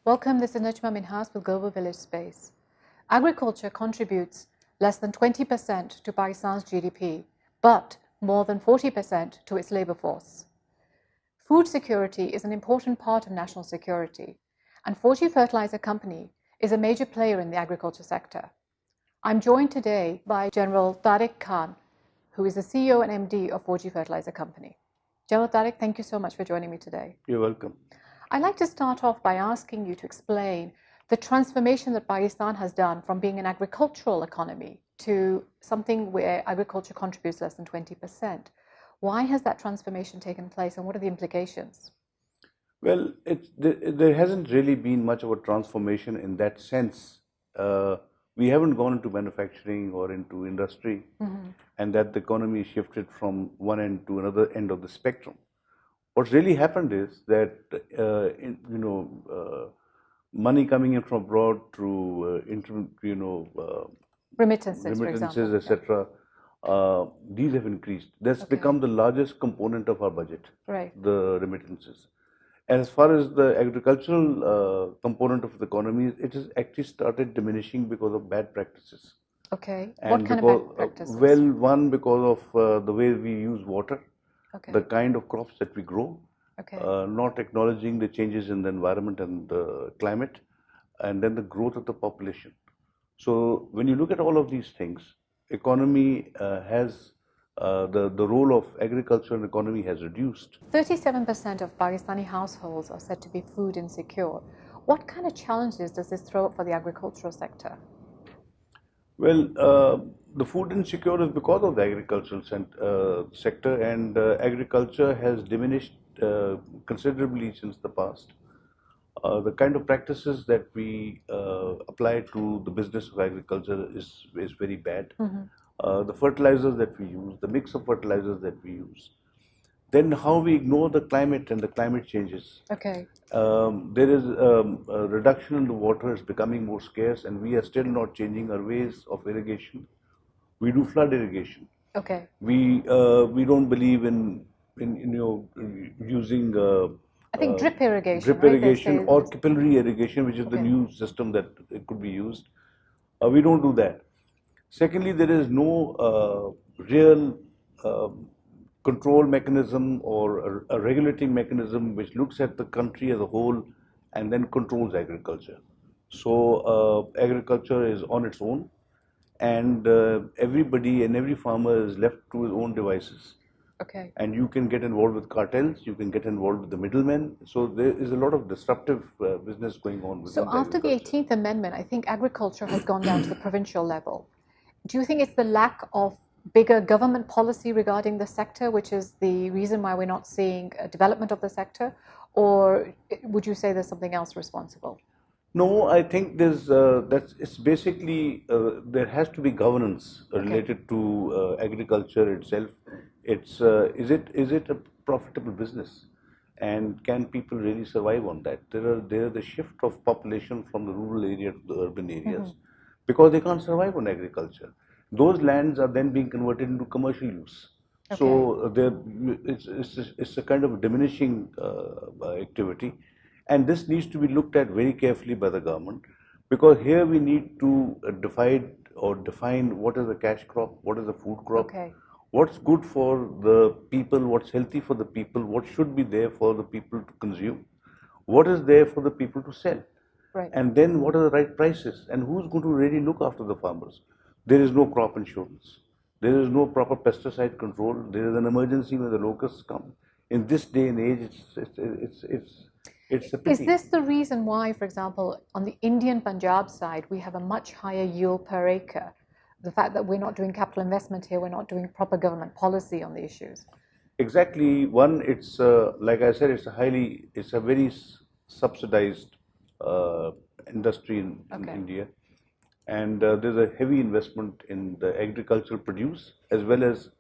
Welcome, this is Najma Minhas with Global Village Space. Agriculture contributes less than 20% to Pakistan's GDP, but more than 40% to its labour force. Food security is an important part of national security, and Fauji Fertilizer Company is a major player in the agriculture sector. I'm joined today by General Tariq Khan, who is the CEO and MD of Fauji Fertilizer Company. General Tariq, thank you so much for joining me today. You're welcome. I'd like to start off by asking you to explain the transformation that Pakistan has done from being an agricultural economy to something where agriculture contributes less than 20%. Why has that transformation taken place and what are the implications? Well, there hasn't really been much of a transformation in that sense. We haven't gone into manufacturing or into industry, and that the economy shifted from one end to another end of the spectrum. What's really happened is that money coming in from abroad through remittances, etc. These have increased. That's become the largest component of our budget. Right. The remittances. And as far as the agricultural component of the economy, it has actually started diminishing because of bad practices. Okay. And what kind of bad practices? Well, one, because of the way we use water. Okay. The kind of crops that we grow, okay. Not acknowledging the changes in the environment and the climate, and then the growth of the population. So when you look at all of these things, economy has, the role of agriculture and economy has reduced. 37% of Pakistani households are said to be food insecure. What kind of challenges does this throw up for the agricultural sector? Well, the food insecure is because of the agricultural sector, and agriculture has diminished considerably since the past. The kind of practices that we apply to the business of agriculture is very bad. The fertilizers that we use, the mix of fertilizers that we use, then how we ignore the climate and the climate changes. Okay. There is a reduction in the water is becoming more scarce, and we are still not changing our ways of irrigation. We do flood irrigation. Okay. We don't believe in using I think drip irrigation. Drip irrigation or capillary irrigation, which is the new system that it could be used. We don't do that. Secondly, there is no real control mechanism or a regulating mechanism which looks at the country as a whole and then controls agriculture. So agriculture is on its own, and everybody and every farmer is left to his own devices. Okay. And you can get involved with cartels, you can get involved with the middlemen. So there is a lot of disruptive business going on. So after the 18th Amendment, I think agriculture has gone down to the provincial level. Do you think it's the lack of bigger government policy regarding the sector, which is the reason why we're not seeing a development of the sector? Or would you say there's something else responsible? No, I think there's it's basically there has to be governance related to agriculture itself. It's is it a profitable business, and can people really survive on that? There is the shift of population from the rural area to the urban areas because they can't survive on agriculture. Those lands are then being converted into commercial use. Okay. So it's a kind of diminishing activity. And this needs to be looked at very carefully by the government, because here we need to define what is a cash crop, what is a food crop, what's good for the people, what's healthy for the people, what should be there for the people to consume, what is there for the people to sell, and then what are the right prices, and who's going to really look after the farmers. There is no crop insurance, there is no proper pesticide control, there is an emergency when the locusts come. In this day and age, it's a pity. Is this the reason why, for example, on the Indian Punjab side, we have a much higher yield per acre? The fact that we're not doing capital investment here, we're not doing proper government policy on the issues. Exactly. One, it's like I said, it's a very subsidized industry in India, and there's a heavy investment in the agricultural produce as well as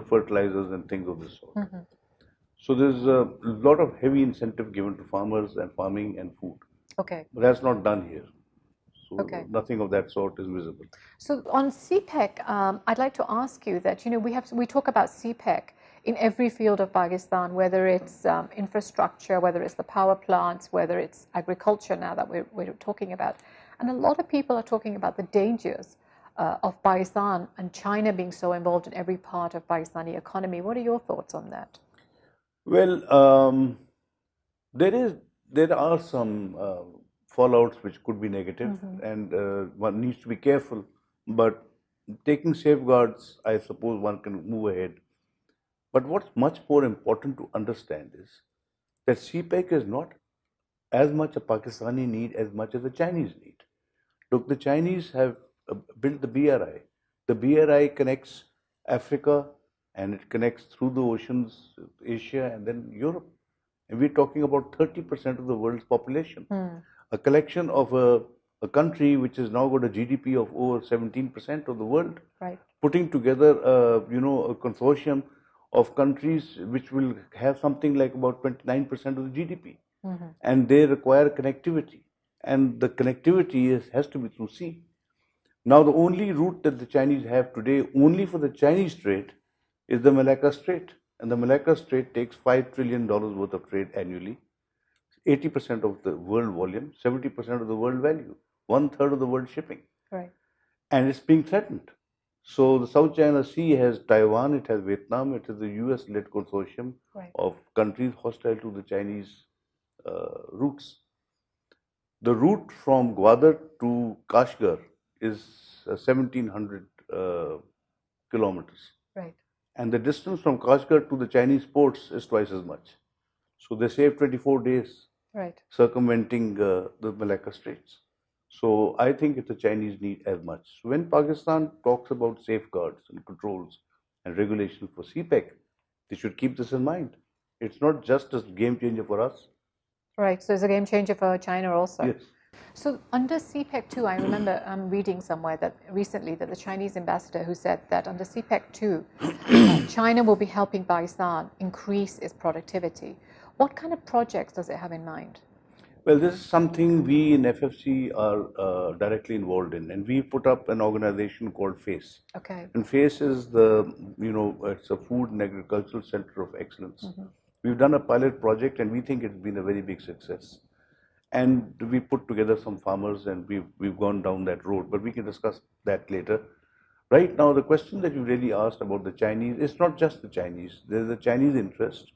fertilizers and things of this sort. So there's a lot of heavy incentive given to farmers and farming and food. Okay. But that's not done here. So nothing of that sort is visible. So on CPEC, I'd like to ask you that we talk about CPEC in every field of Pakistan, whether it's infrastructure, whether it's the power plants, whether it's agriculture now that we're talking about. And a lot of people are talking about the dangers of Pakistan and China being so involved in every part of Pakistani economy. What are your thoughts on that? Well, there are some fallouts which could be negative, and one needs to be careful. But taking safeguards, I suppose one can move ahead. But what's much more important to understand is that CPEC is not as much a Pakistani need as much as the Chinese need. Look, the Chinese have built the BRI. The BRI connects Africa and it connects through the oceans, Asia and then Europe. And we're talking about 30% of the world's population. A collection of a country which has now got a GDP of over 17% of the world, putting together a consortium of countries which will have something like about 29% of the GDP. And they require connectivity. And the connectivity has to be through sea. Now, the only route that the Chinese have today, only for the Chinese trade, is the Malacca Strait. And the Malacca Strait takes $5 trillion worth of trade annually, 80% of the world volume, 70% of the world value, 1/3 of the world shipping. And it's being threatened. So the South China Sea has Taiwan, it has Vietnam, it is the US-led consortium of countries hostile to the Chinese routes. The route from Gwadar to Kashgar is 1,700 kilometers. And the distance from Kashgar to the Chinese ports is twice as much. So they save 24 days circumventing the Malacca Straits. So I think it's a Chinese need as much. So when Pakistan talks about safeguards and controls and regulations for CPEC, they should keep this in mind. It's not just a game changer for us. So it's a game changer for China also. Yes. So under CPEC 2, I remember reading somewhere that recently that the Chinese ambassador who said that under CPEC 2, China will be helping Pakistan increase its productivity. What kind of projects does it have in mind? Well, this is something we in FFC are directly involved in, and we put up an organization called FACE. And FACE is it's a food and agricultural center of excellence. We've done a pilot project, and we think it's been a very big success. And we put together some farmers, and we've gone down that road, but we can discuss that later. Right now, the question that you really asked about the Chinese, it's not just the Chinese. There's a Chinese interest.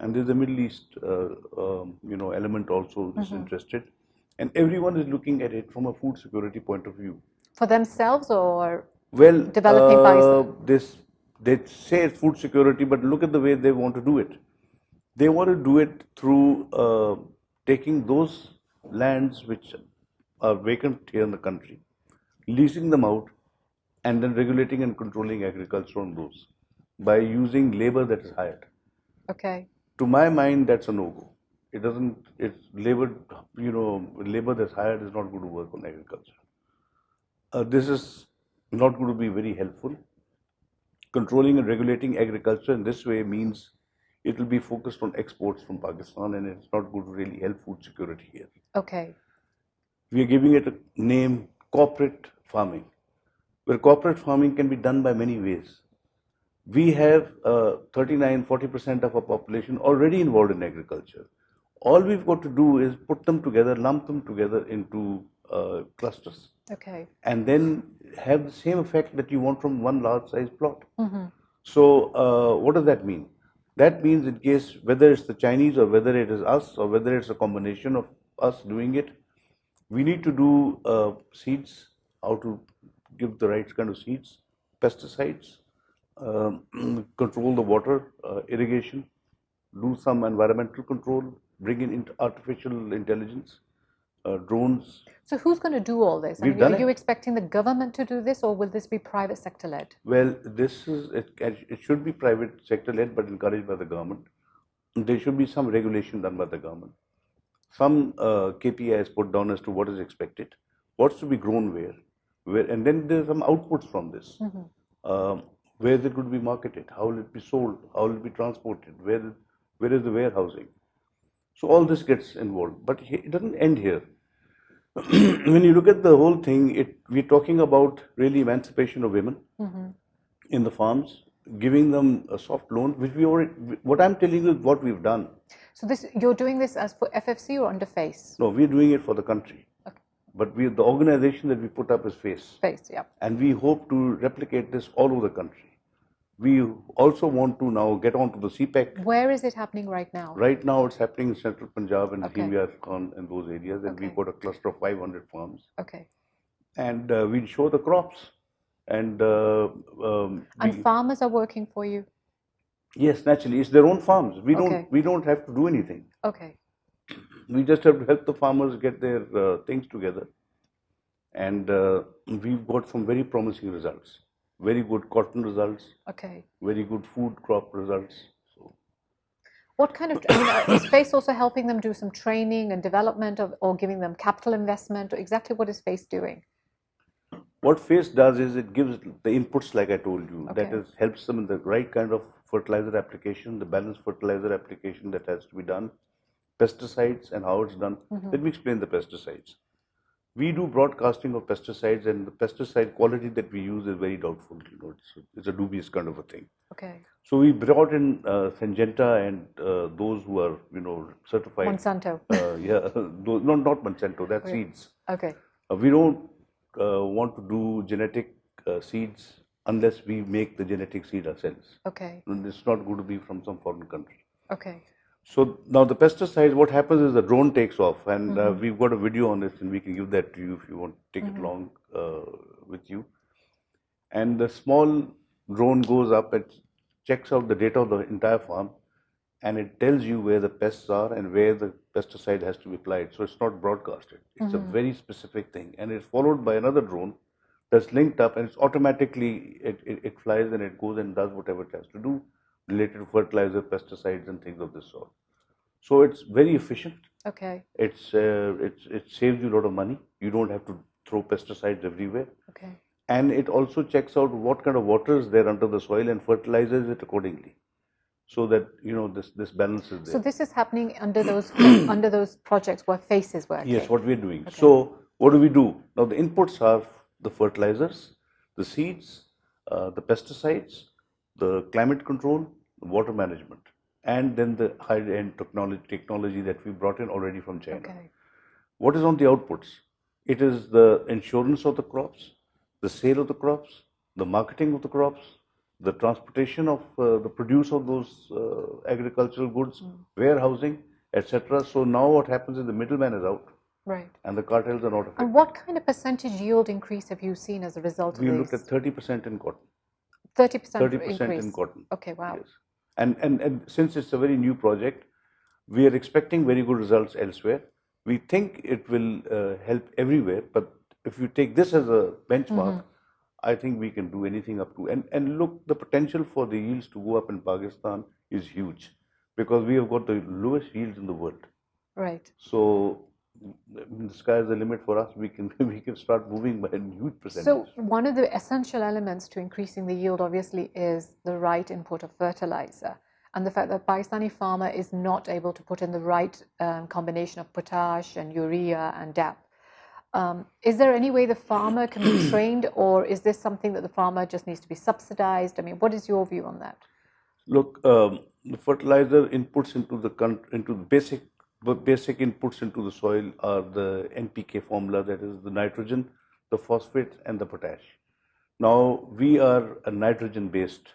And there's a Middle East, element also that's interested, and everyone is looking at it from a food security point of view. For themselves or developing Pakistan? They say it's food security, but look at the way they want to do it. They want to do it through taking those lands which are vacant here in the country, leasing them out, and then regulating and controlling agriculture on those by using labor that is hired. To my mind, that's a no-go. It's labor, labor that's hired is not going to work on agriculture. This is not going to be very helpful. Controlling and regulating agriculture in this way means it will be focused on exports from Pakistan, and it's not going to really help food security here. We are giving it a name, corporate farming, where corporate farming can be done by many ways. We have 39-40% of our population already involved in agriculture. All we've got to do is put them together, lump them together into clusters, and then have the same effect that you want from one large size plot. So what does that mean? That means in case whether it's the Chinese or whether it is us or whether it's a combination of us doing it, we need to do seeds, how to give the right kind of seeds, pesticides, control the water, irrigation, do some environmental control, bring in artificial intelligence, drones. So who's going to do all this? Are you expecting the government to do this, or will this be private sector led? Well, it should be private sector led, but encouraged by the government. There should be some regulation done by the government. Some KPIs put down as to what is expected, what's to be grown where, and then there's some outputs from this. Where is it going to be marketed? How will it be sold? How will it be transported? Where is the warehousing? So all this gets involved, but it doesn't end here. When you look at the whole thing, we're talking about really emancipation of women in the farms, giving them a soft loan, which we already, what I'm telling you is what we've done. So you're doing this as for FFC or under FACE? No, we're doing it for the country. Okay. But the organization that we put up is FACE. FACE, yeah. And we hope to replicate this all over the country. We also want to now get on to the CPEC. Where is it happening right now? Right now it's happening in central Punjab and Okay. Khan and those areas. And we've got a cluster of 500 farms. Okay. And we'll show the crops. And farmers are working for you? Yes, naturally. It's their own farms. We Okay. don't have to do anything. Okay. We just have to help the farmers get their things together. And we've got some very promising results. Very good cotton results. Okay. Very good food crop results. So, what kind of, is FACE also helping them do some training and development or giving them capital investment? Or exactly what is FACE doing? what FACE does is it gives the inputs like I told you. Okay. That is, helps them in the right kind of fertilizer application, the balanced fertilizer application that has to be done, pesticides and how it's done. Let me explain the pesticides. We do broadcasting of pesticides, and the pesticide quality that we use is very doubtful. It's a dubious kind of a thing. Okay. So we brought in Syngenta and those who are, certified. Monsanto. Not Monsanto. That's seeds. Okay. We don't want to do genetic seeds unless we make the genetic seed ourselves. Okay. And it's not going to be from some foreign country. Okay. So now the pesticides, what happens is the drone takes off, and we've got a video on this, and we can give that to you if you want to take it along with you. And the small drone goes up and checks out the data of the entire farm, and it tells you where the pests are and where the pesticide has to be applied. So it's not broadcasted. It's a very specific thing, and it's followed by another drone that's linked up, and it's automatically, it flies and it goes and does whatever it has to do related to fertilizer, pesticides, and things of this sort. So it's very efficient. Okay. It saves you a lot of money. You don't have to throw pesticides everywhere. Okay. And it also checks out what kind of water is there under the soil and fertilizes it accordingly, so that this balance is there. So this is happening under those projects where FACE is working. Yes, what we're doing. Okay. So what do we do now? The inputs are the fertilizers, the seeds, the pesticides, the climate control, the water management, and then the high-end technology that we brought in already from China. Okay. What is on the outputs? It is the insurance of the crops, the sale of the crops, the marketing of the crops, the transportation of the produce of those agricultural goods, warehousing, etc. So now what happens is the middleman is out. Right. And the cartels are not affected. And what kind of percentage yield increase have you seen as a result of this? We looked at 30% in cotton. 30% increase in cotton. Okay, wow. Yes. And since it's a very new project, we are expecting very good results elsewhere. We think it will help everywhere, but if you take this as a benchmark, I think we can do anything up to. And look, the potential for the yields to go up in Pakistan is huge, because we have got the lowest yields in the world. Right. So the sky is the limit for us. We can start moving by a huge percentage. So one of the essential elements to increasing the yield, obviously, is the right input of fertilizer, and the fact that Pakistani farmer is not able to put in the right combination of potash and urea and DAP. Is there any way the farmer can be trained, or is this something that the farmer just needs to be subsidized? I mean, what is your view on that? Look, the fertilizer inputs into the basic inputs into the soil are the NPK formula, that is the nitrogen, the phosphate, and the potash. Now we are a nitrogen-based,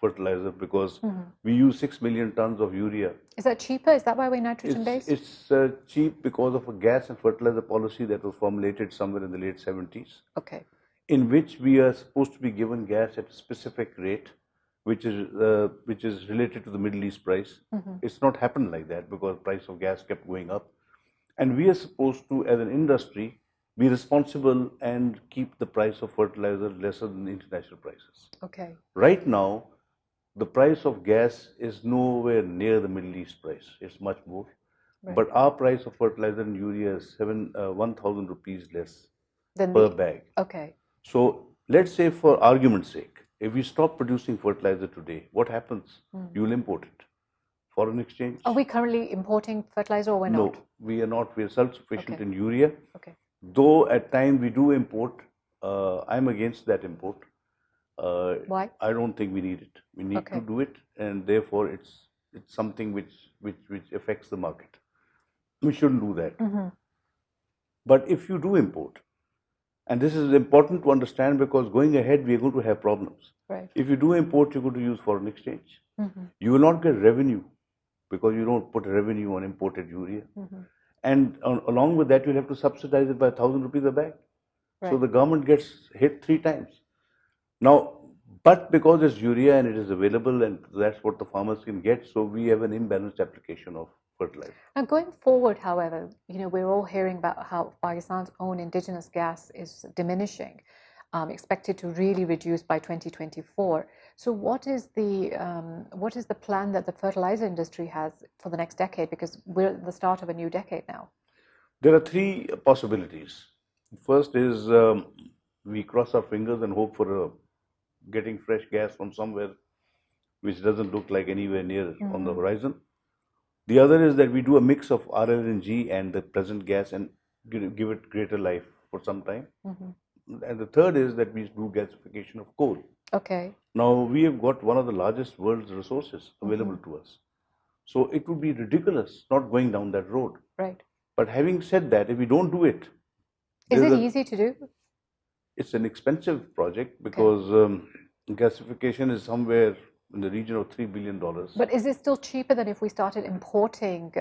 fertilizer, because we use 6 million tons of urea. Is that cheaper? Is that why we're nitrogen-based? It's cheap because of a gas and fertilizer policy that was formulated somewhere in the late 70s. Okay. In which we are supposed to be given gas at a specific rate, which is related to the Middle East price. It's not happened like that, because price of gas kept going up, and we are supposed to, as an industry, be responsible and keep the price of fertilizer lesser than the international prices. Okay. Right now, the price of gas is nowhere near the Middle East price. It's much more. Right. But our price of fertilizer and urea is 1,000 rupees less per bag. Okay. So let's say, for argument's sake, if we stop producing fertilizer today, what happens? You will import it. Foreign exchange. Are we currently importing fertilizer, or we're not? No, we are not. We are self-sufficient in urea. Okay. Though at times we do import. I'm against that import. Why? I don't think we need it. We need to do it, and therefore it's something which affects the market. We shouldn't do that. But if you do import, and this is important to understand because going ahead we are going to have problems. Right. If you do import, you're going to use foreign exchange. You will not get revenue because you don't put revenue on imported urea. And along with that, you'll have to subsidize it by 1,000 rupees a bag. Right. So the government gets hit 3 times. Now, but because it's urea and it is available and that's what the farmers can get, so we have an imbalanced application of fertilizer. Now, going forward, however, we're all hearing about how Pakistan's own indigenous gas is diminishing, expected to really reduce by 2024. So what is the plan that the fertilizer industry has for the next decade? Because we're at the start of a new decade now. There are 3 possibilities. First is we cross our fingers and hope for getting fresh gas from somewhere which doesn't look like anywhere near on the horizon. The other is that we do a mix of RLNG and the present gas and give it greater life for some time. And the third is that we do gasification of coal. Okay. Now, we have got one of the largest world's resources available to us. So it would be ridiculous not going down that road. Right. But having said that, if we don't do it... Is it easy to do? It's an expensive project because gasification is somewhere in the region of $3 billion. But is it still cheaper than if we started importing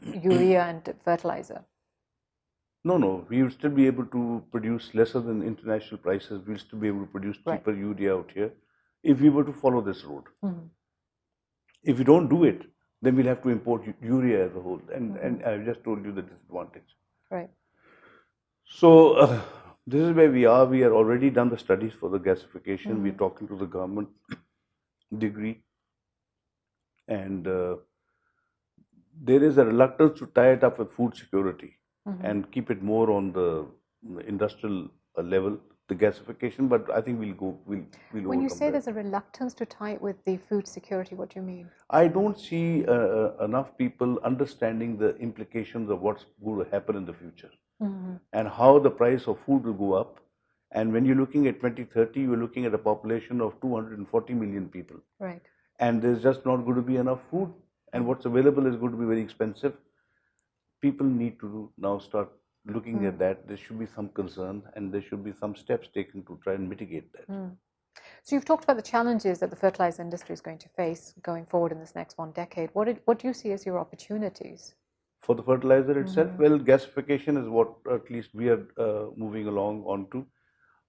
urea and fertilizer? No. We will still be able to produce lesser than international prices. We'll still be able to produce cheaper urea out here if we were to follow this road. If we don't do it, then we'll have to import urea as a whole. And I just told you the disadvantage. Right. So this is where we are. We are already done the studies for the gasification. We're talking to the government degree. And there is a reluctance to tie it up with food security. And keep it more on the industrial level, the gasification, but I think we'll When you say there's a reluctance to tie it with the food security, what do you mean? I don't see enough people understanding the implications of what's going to happen in the future and how the price of food will go up. And when you're looking at 2030, you're looking at a population of 240 million people. Right. And there's just not going to be enough food, and what's available is going to be very expensive. People need to now start looking at that. There should be some concern and there should be some steps taken to try and mitigate that. So you've talked about the challenges that the fertilizer industry is going to face going forward in this next 1 decade. What do you see as your opportunities? For the fertilizer itself, well, gasification is what at least we are moving along onto.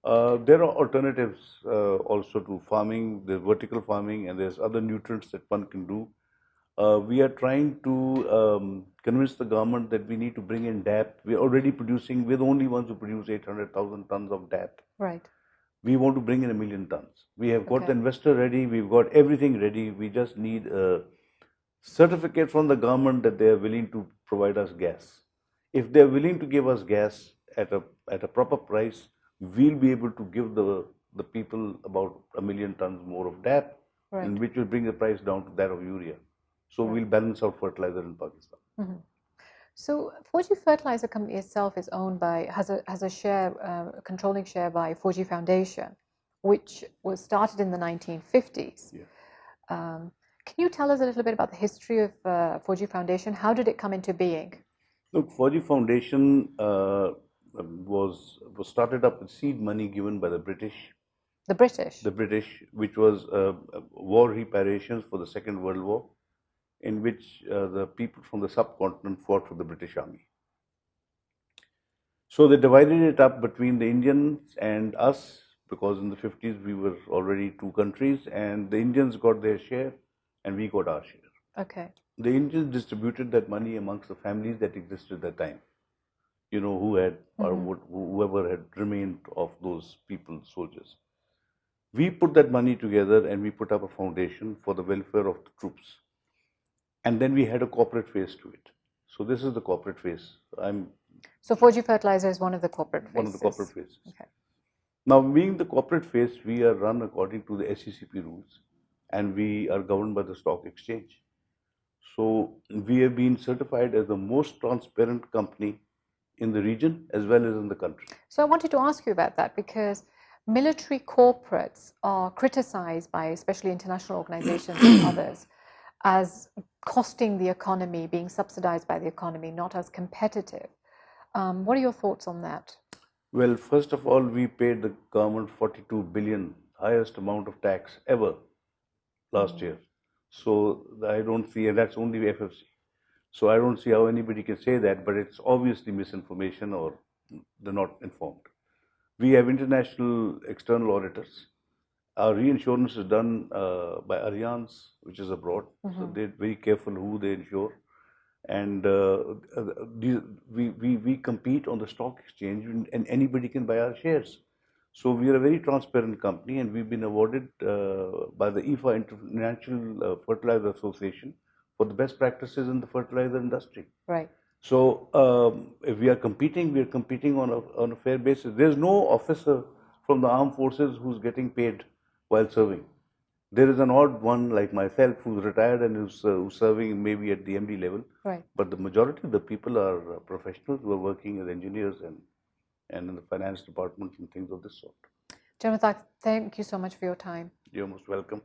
There are alternatives also to farming. There's vertical farming and there's other nutrients that one can do. We are trying to convince the government that we need to bring in DAP. We are already producing, we're the only ones who produce 800,000 tons of DAP. Right. We want to bring in 1 million tons. We have got the investor ready, we've got everything ready. We just need a certificate from the government that they are willing to provide us gas. If they're willing to give us gas at a proper price, we'll be able to give the people about 1 million tons more of DAP, and which will bring the price down to that of urea. So we'll balance out fertilizer in Pakistan. So Fauji Fertilizer Company itself is owned by, has a share, controlling share by Fauji Foundation, which was started in the 1950s. Can you tell us a little bit about the history of Fauji Foundation? How did it come into being? Look, Fauji Foundation was started up with seed money given by the British. The British? The British, which was war reparations for the Second World War, in which the people from the subcontinent fought for the British Army. So they divided it up between the Indians and us, because in the 50s we were already 2 countries, and the Indians got their share and we got our share. Okay. The Indians distributed that money amongst the families that existed at that time, you know, who had, or whoever had remained of those people, soldiers. We put that money together and we put up a foundation for the welfare of the troops. And then we had a corporate face to it. So this is the corporate face. So Fauji Fertilizer is one of the corporate faces? One of the corporate faces. Okay. Now, being the corporate face, we are run according to the SECP rules, and we are governed by the stock exchange. So we have been certified as the most transparent company in the region as well as in the country. So I wanted to ask you about that, because military corporates are criticized by especially international organizations and others as costing the economy, being subsidized by the economy, not as competitive. What are your thoughts on that? Well, first of all, we paid the government 42 billion, highest amount of tax ever last year. So I don't see, and that's only FFC. So I don't see how anybody can say that, but it's obviously misinformation or they're not informed. We have international external auditors. Our reinsurance is done by Allianz, which is abroad. So they're very careful who they insure. And we compete on the stock exchange, and anybody can buy our shares. So we are a very transparent company, and we've been awarded by the IFA, International Fertilizer Association, for the best practices in the fertilizer industry. Right. So if we are competing on a fair basis. There's no officer from the armed forces who's getting paid while serving. There is an odd one like myself who's retired and who's serving maybe at the MD level. Right. But the majority of the people are professionals who are working as engineers and in the finance department and things of this sort. Gentlemen, thank you so much for your time. You're most welcome.